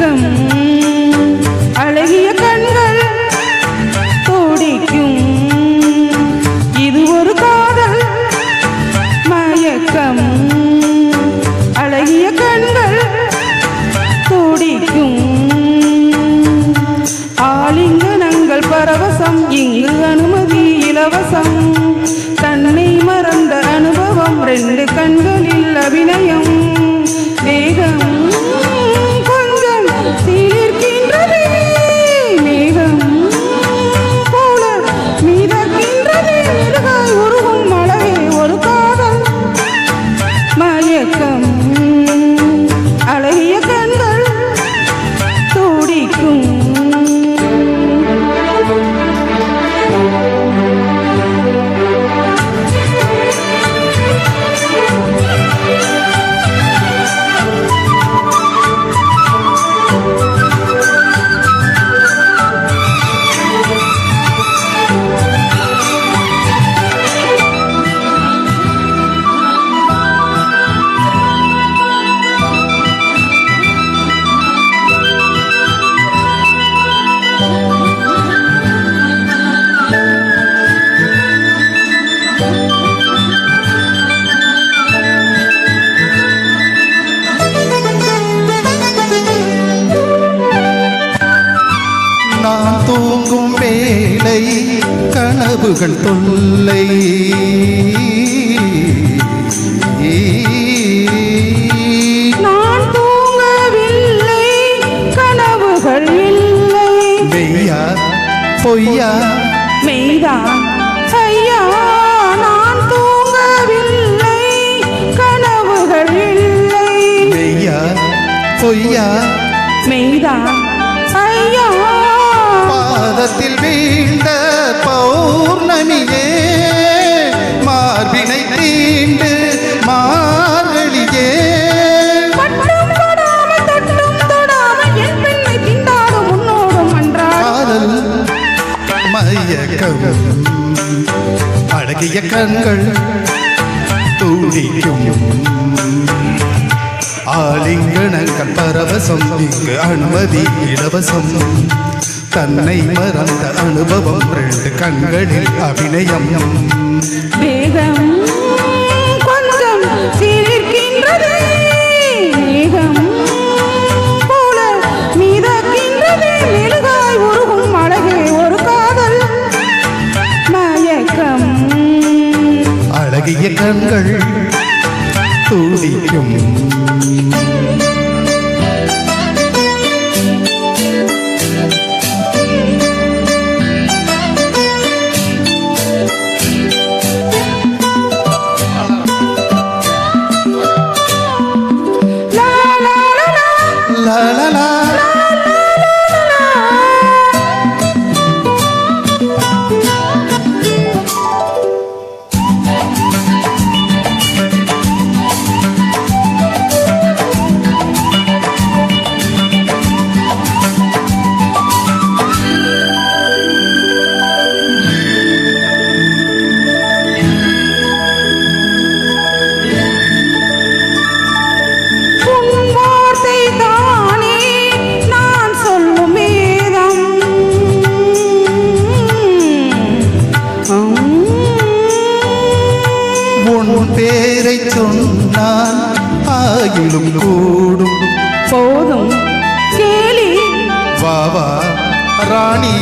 மயக்கம் அழகிய கண்கள் துடிக்கும் இது ஒரு காதல் மயக்கம் அழகிய கண்கள் துடிக்கும் ஆலிங்கனங்கள் பரவசம் இங்கு அனுமதி இலவசம் தன்னை மறந்த அனுபவம் ரெண்டு கண்களில் அபிநயம் வேகம் கொஞ்சம் சீர்க்கின்றது மேகம் போல மிதக்கின்றது மிருகாய் உருகும் மழவே ஒரு காதல் மயக்கம் அழகிய கண்கள் துடிக்கும் நான் தூங்கும் வேளை கனவுகள் தொல்லை நான் தூங்கவில்லை கனவுகள் இல்லை மெய்யா பொய்யா மெய்தான் ஐயா நான் தூங்கவில்லை கனவுகள் இல்லை மெய்யா பொய்யா மெய்தான் ஐயா பாதத்தில் வீழ்ந்த பௌர்ணமியே மார்பினை தீண்டு மார்கழியே பட்டும் தொடாமல் தொட்டும் தொடாமல் என் பெண்ணை திண்டாடும் உன்னோடும் அன்றாடும் காதல் மயக்கம் அழகிய கண்கள் துடிக்கும் ஆலிங்கனங்கள் பரவசம் இங்கு அனுமதி இலவசம் தன்னை மறந்த அனுபவம் ரெண்டு கண்களில் அபிநயம் வேகம் கொஞ்சம் சீர்க்கின்றது மேகம் போல மிதக்கின்றது மெழுகாய் உருகும் அழகே ஒரு காதல் மயக்கம் அழகிய கண்கள் துடிக்கும் la la la உன் பேரை சொன்னால் ஆயிலும் கூடும் போதும் கேலி வாவா ராணி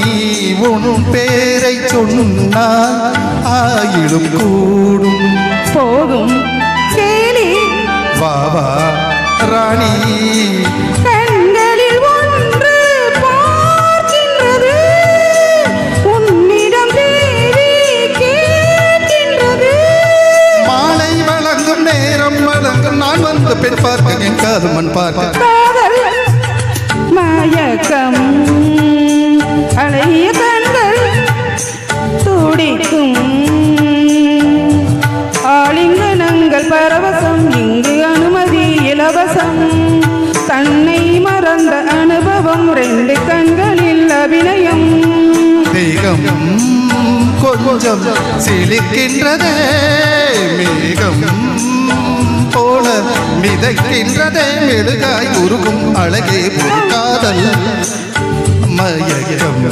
உன் பேரை சொன்னால் ஆயிலும் கூடும் போதும் கேலி வாவா ராணி கண்களில் ஒன்று பார்க்கின்றது உன்னிடம் தேவி கேட்கின்றது மாலை வழங்கும் நேரம் வழங்கும் நான் வந்து பெண் பார்க்க என் காது மண் பார்க்க காதல் மயக்கம் அழகிய கண்கள் துடிக்கும் ஆலிங்கனங்கள் பரவசம் இங்கு அனுமதி இலவசம் தன்னை மறந்த அனுபவம் ரெண்டு கண்களில் அபிநயம் தேகம் கொஞ்சம் சிலிக்கின்றதே மேகம் போல மிதக்கின்றதே மெழுகாய் உருகும் அழகே ஒரு காதல் மயக்கம்